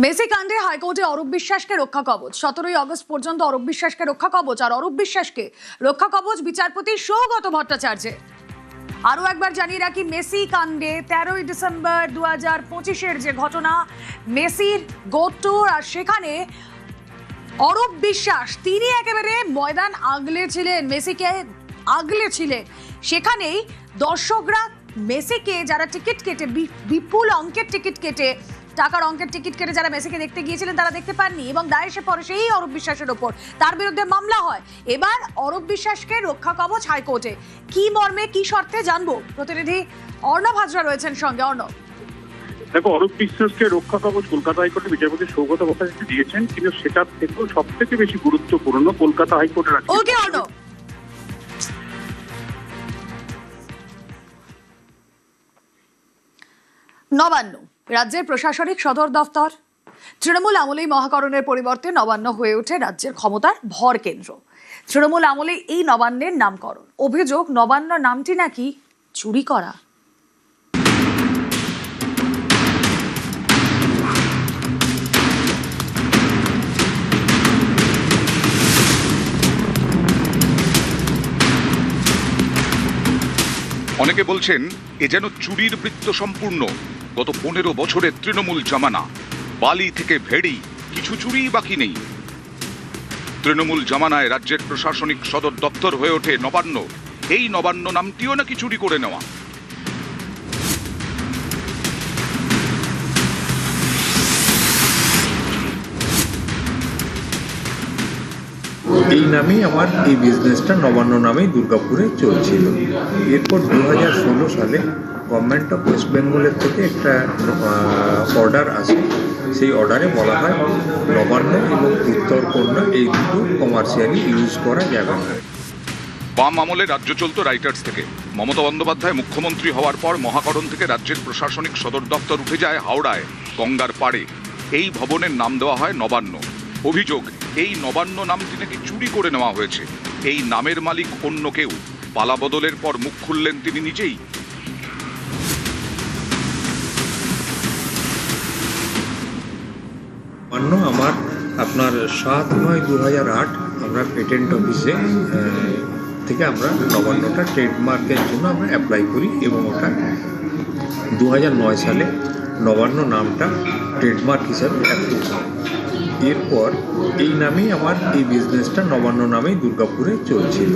Messi কাণ্ডে হাইকোর্টে অরূপ বিশ্বাসকে রক্ষা কবচ। 17ই আগস্ট পর্যন্ত অরূপ বিশ্বাসকে রক্ষা কবচ, আর অরূপ বিশ্বাসকে রক্ষা কবচ বিচারপতি সৌগত ভট্টাচার্যের। আরো একবার জানিয়ে রাখি, মেসি কাণ্ডে 13ই ডিসেম্বর 2025-এর যে ঘটনা, মেসির গোট্টুর, আর সেখানে অরূপ বিশ্বাস তিনি একেবারে ময়দান আগলেছিলেন, মেসিকে আগলেছিলেন। সেখানেই দর্শকরা মেসিকে, যারা টিকিট কেটে বিপুল অঙ্কের টিকিট কেটে, টাকার অঙ্কের টিকিট কেটে যারা মেসিকে দেখতে গিয়েছিলেন তারা দেখতে পাননি, এবং দায় এসে পড়ে সেই অরূপ বিশ্বাসের ওপর। তার বিরুদ্ধে মামলা হয়। এবার অরূপ বিশ্বাসকে রক্ষা কবচ হাইকোর্টে। কি মর্মে, কি শর্তে জানবো, প্রতিনিধি অর্ণব হাজরা রয়েছেন সঙ্গে। অর্ণব, দেখো, অরূপ বিশ্বাসকে রক্ষা কবচ কলকাতা হাইকোর্টে বিচারপতি সৌগত ভট্টাচার্য দিয়েছেন, কিন্তু সেটার থেকেও সব থেকে বেশি গুরুত্বপূর্ণ কলকাতা হাইকোর্টের ওকে অর্ণব। নবান্ন রাজ্যের প্রশাসনিক সদর দফতর। তৃণমূল আমলেই মহাকরণের পরিবর্তে নবান্ন হয়ে ওঠে রাজ্যের ক্ষমতার ভর কেন্দ্র। তৃণমূল আমলে এই নবান্নের নামকরণ। অভিযোগ, নবান্ন নামটি নাকি চুরি করা। অনেকে বলছেন এ যেন চুরির বৃত্ত সম্পূর্ণ। গত 15 বছরের তৃণমূল জামানা, বালি থেকে ভেড়ি, কিছু চুরি বাকি নেই। তৃণমূল জামানায় রাজ্যের প্রশাসনিক সদর দপ্তর হয়ে ওঠে নবান্ন। এই নবান্ন নামটিও নাকি চুরি করে নেওয়া। এই নামেই আমার এই বিজনেসটা নবান্ন নামেই দুর্গাপুরে চলছিল। এরপর 2016 সালে গভর্নমেন্ট অফ ওয়েস্ট বেঙ্গলের থেকে একটা অর্ডার আসে। সেই অর্ডারে বলা হয় নবান্ন এবং উত্তরকন্যা এই দুটো কমার্শিয়ালি ইউজ করা যাবে না। বাম আমলে রাজ্য চলত রাইটার্স থেকে। মমতা বন্দ্যোপাধ্যায় মুখ্যমন্ত্রী হওয়ার পর মহাকরণ থেকে রাজ্যের প্রশাসনিক সদর দপ্তর উঠে যায় হাওড়ায়, গঙ্গার পাড়ে। এই ভবনের নাম দেওয়া হয় নবান্ন। অভিযোগ, এই নবান্ন নামটি নাকি চুরি করে নেওয়া হয়েছে। এই নামের মালিক অন্য কেউ। পালা বদলের পর মুখ খুললেন তিনি নিজেই। নবান্ন আমার আপনার 7/9/2008 আমরা পেটেন্ট অফিসে থেকে আমরা নবান্নটা ট্রেডমার্কের জন্য আমরা অ্যাপ্লাই করি, এবং ওটা 2009 সালে নবান্ন নামটা ট্রেডমার্ক হিসাবে অ্যাপ্রুভ হয়। এরপর এই নামেই আমার এই বিজনেসটা নবান্ন নামেই দুর্গাপুরে চলছিল।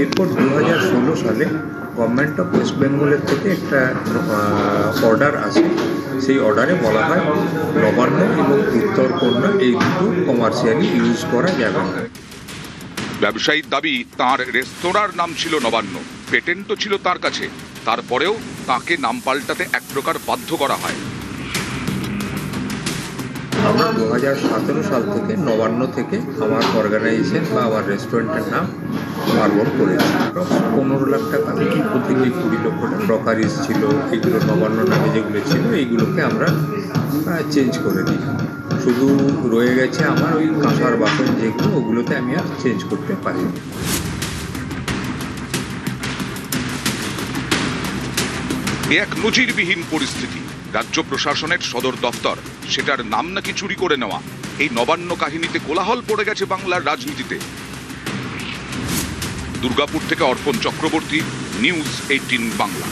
এরপর 2016 সালে গভর্নমেন্ট অফ ওয়েস্ট বেঙ্গলের থেকে একটা অর্ডার আসে। সেই অর্ডারে বলা হয় নবান্ন এবং উত্তরকন্যা এই দুটো কমার্শিয়ালি ইউজ করা যাবে না। ব্যবসায়ীর দাবি, তাঁর রেস্তোরাঁর নাম ছিল নবান্ন, পেটেন্টও ছিল তার কাছে। তারপরেও তাকে নাম পাল্টাতে এক প্রকার বাধ্য করা হয়। আমরা 2017 সাল থেকে নবান্ন থেকে আমার অর্গানাইজেশন বা আমার রেস্টুরেন্টের নাম পার্বণ করেছি। 15 লাখ টাকা প্রতি 20 লক্ষ টাকা ব্রকারিজ ছিল, এগুলো নবান্ন নামে যেগুলো ছিল এইগুলোকে আমরা চেঞ্জ করে দিই। শুধু রয়ে গেছে আমার ওই কাঁসার বাসন যেগুলো, ওগুলোতে আমি আর চেঞ্জ করতে পারি। এক নজিরবিহীন পরিস্থিতি। রাজ্য প্রশাসনের সদর দপ্তর, সেটার নাম নাকি চুরি করে নেওয়া। এই নবান্ন কাহিনীতে কোলাহল পড়ে গেছে বাংলার রাজনীতিতে। দুর্গাপুর থেকে অর্পণ চক্রবর্তী, নিউজ 18 বাংলা।